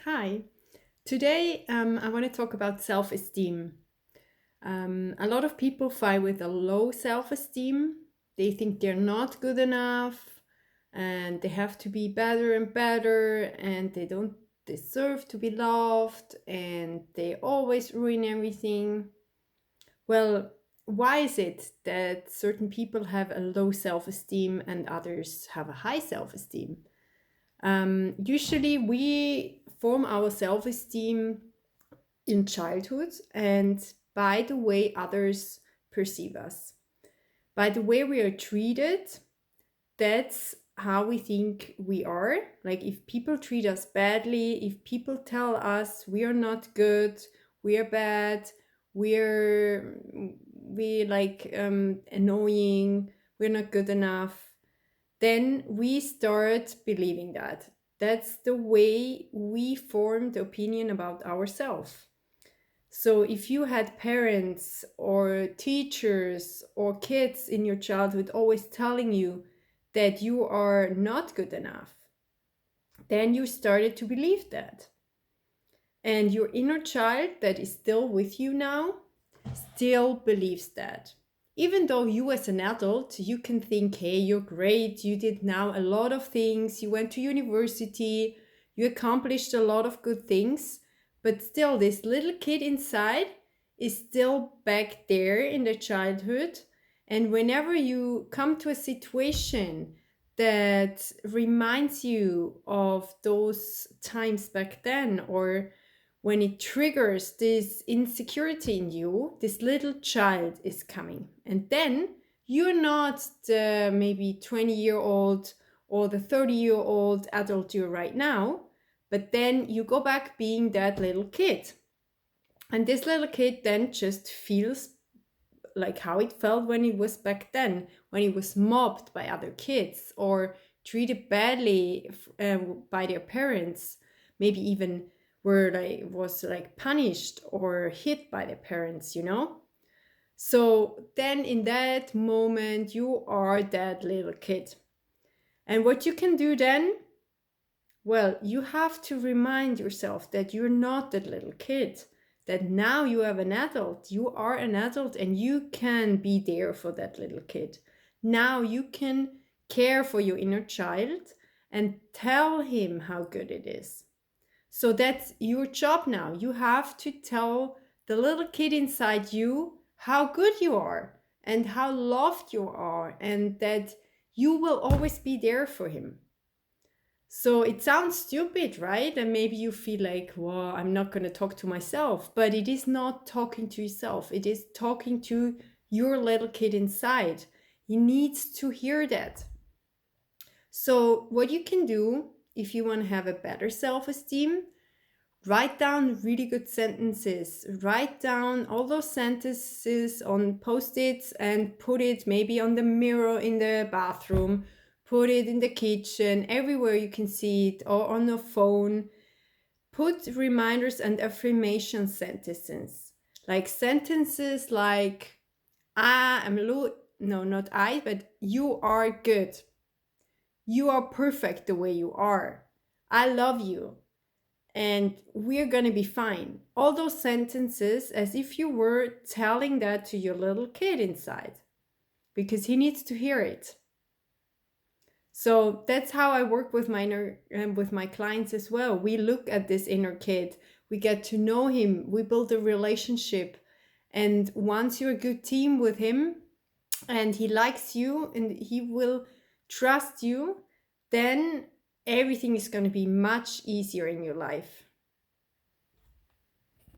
Hi. Today, I want to talk about self-esteem. A lot of people fight with a low self-esteem. They think they're not good enough and they have to be better and better and they don't deserve to be loved and they always ruin everything. Well, why is it that certain people have a low self-esteem and others have a high self-esteem? Usually, we form our self esteem in childhood and by the way others perceive us. By the way we are treated, that's how we think we are. Like, if people treat us badly, if people tell us we are not good, we are bad, we're we like annoying, we're not good enough, then we start believing that. That's the way we form the opinion about ourselves. So if you had parents or teachers or kids in your childhood always telling you that you are not good enough, then you started to believe that. And your inner child that is still with you now still believes that. Even though you as an adult, you can think, hey, you're great, you did now a lot of things, you went to university, you accomplished a lot of good things, but still this little kid inside is still back there in the childhood. And whenever you come to a situation that reminds you of those times back then, or when it triggers this insecurity in you, this little child is coming. And then you're not the maybe 20-year-old or the 30-year-old adult you're right now, but then you go back being that little kid. And this little kid then just feels like how it felt when he was back then, when he was mobbed by other kids or treated badly by their parents, maybe even was like punished or hit by their parents. So then in that moment you are that little kid. And what you can do then, well, you have to remind yourself that you're not that little kid, that now you have an adult, you are an adult and you can be there for that little kid. Now you can care for your inner child and tell him how good it is. So that's your job now. You have to tell the little kid inside you how good you are and how loved you are and that you will always be there for him. So it sounds stupid, right? And maybe you feel like, well, I'm not going to talk to myself. But it is not talking to yourself. It is talking to your little kid inside. He needs to hear that. So what you can do if you want to have a better self-esteem, write down really good sentences. Write down all those sentences on post-its and put it maybe on the mirror in the bathroom. Put it in the kitchen, everywhere you can see it, or on your phone. Put reminders and affirmation sentences. Like sentences like, no, not I, but you are good. You are perfect the way you are. I love you. And we're going to be fine. All those sentences as if you were telling that to your little kid inside, because he needs to hear it. So that's how I work with with my clients as well. We look at this inner kid, we get to know him, we build a relationship. And once you're a good team with him and he likes you and he will trust you, then everything is going to be much easier in your life.